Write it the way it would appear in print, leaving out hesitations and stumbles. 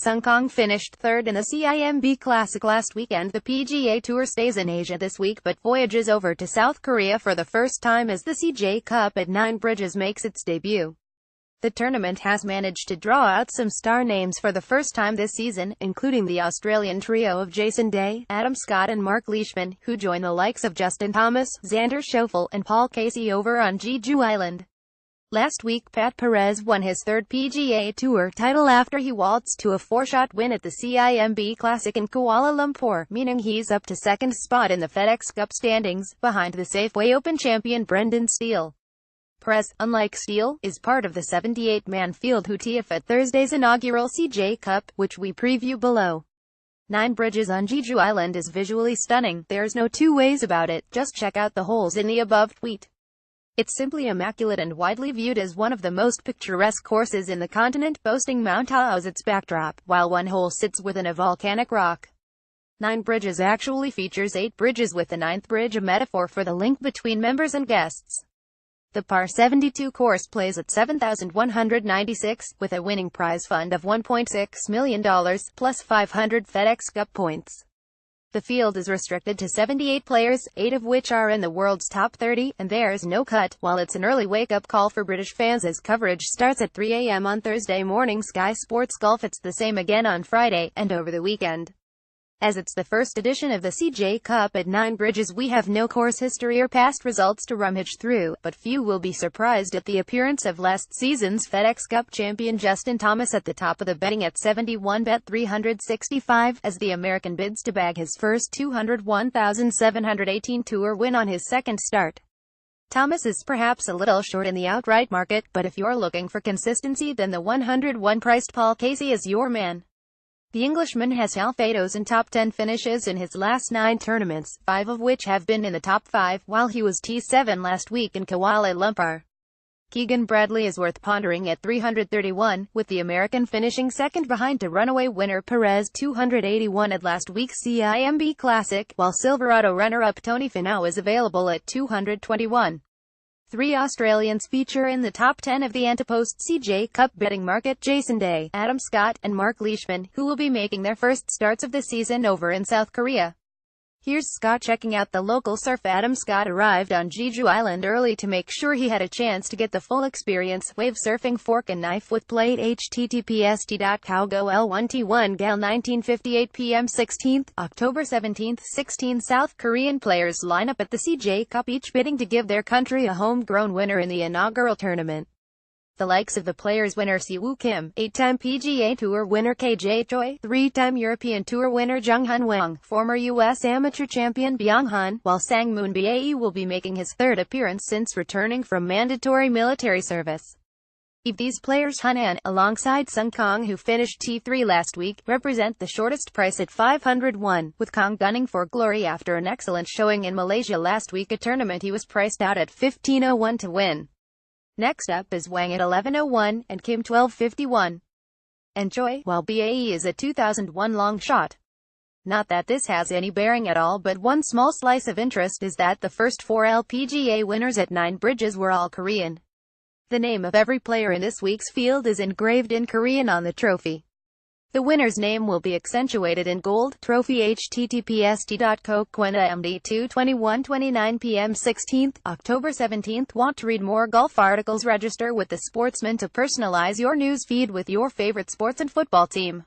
Kang finished third in the CIMB Classic last weekend. The PGA Tour stays in Asia this week but voyages over to South Korea for the first time as the CJ Cup at Nine Bridges makes its debut. The tournament has managed to draw out some star names for the first time this season, including the Australian trio of Jason Day, Adam Scott and Mark Leishman, who join the likes of Justin Thomas, Xander Schauffele, and Paul Casey over on Jeju Island. Last week Pat Perez won his third PGA Tour title after he waltzed to a four-shot win at the CIMB Classic in Kuala Lumpur, meaning he's up to second spot in the FedEx Cup standings, behind the Safeway Open champion Brendan Steele. Perez, unlike Steele, is part of the 78-man field who tee off at Thursday's inaugural CJ Cup, which we preview below. Nine Bridges on Jeju Island is visually stunning, there's no two ways about it, just check out the holes in the above tweet. It's simply immaculate and widely viewed as one of the most picturesque courses in the continent, boasting Mount Taal as its backdrop, while one hole sits within a volcanic rock. Nine Bridges actually features 8 bridges, with the ninth bridge a metaphor for the link between members and guests. The par 72 course plays at 7,196, with a winning prize fund of $1.6 million, plus 500 FedEx Cup points. The field is restricted to 78 players, 8 of which are in the world's top 30, and there's no cut, while it's an early wake-up call for British fans as coverage starts at 3 a.m. on Thursday morning. Sky Sports Golf. It's the same again on Friday, and over the weekend. As it's the first edition of the CJ Cup at Nine Bridges, we have no course history or past results to rummage through, but few will be surprised at the appearance of last season's FedEx Cup champion Justin Thomas at the top of the betting at 71 bet 365, as the American bids to bag his first $201,718 Tour win on his second start. Thomas is perhaps a little short in the outright market, but if you're looking for consistency, then the 101 priced Paul Casey is your man. The Englishman has Alfados and top 10 finishes in his last 9 tournaments, 5 of which have been in the top 5, while he was T7 last week in Kuala Lumpur. Keegan Bradley is worth pondering at 331, with the American finishing second behind to runaway winner Perez 281 at last week's CIMB Classic, while Silverado runner-up Tony Finau is available at 221. 3 Australians feature in the top 10 of the Antipost CJ Cup betting market: Jason Day, Adam Scott, and Mark Leishman, who will be making their first starts of the season over in South Korea. Here's Scott checking out the local surf. Adam Scott arrived on Jeju Island early to make sure he had a chance to get the full experience. Wave surfing fork and knife with plate. https://t.cowgol1t1 gal 19:58 p.m. 16th, October 17th. 16 South Korean players line up at the CJ Cup, each bidding to give their country a homegrown winner in the inaugural tournament. The likes of the players winner Siwoo Kim, 8-time PGA Tour winner KJ Choi, 3-time European Tour winner Jung Han Wang, former U.S. amateur champion Byung Han, while Sang Moon Bae will be making his third appearance since returning from mandatory military service. These players, Hanan, alongside Sung Kang, who finished T3 last week, represent the shortest price at 501, with Kang gunning for glory after an excellent showing in Malaysia last week, a tournament he was priced out at 1501 to win. Next up is Wang at 1101, and Kim 1251. And Choi, while Bae is a 2001 long shot. Not that this has any bearing at all, but one small slice of interest is that the first 4 LPGA winners at Nine Bridges were all Korean. The name of every player in this week's field is engraved in Korean on the trophy. The winner's name will be accentuated in gold. Trophy. https://t.co.md 2:21:29 p.m. 16th, October 17th. Want to read more golf articles? Register with The Sportsman to personalize your news feed with your favorite sports and football team.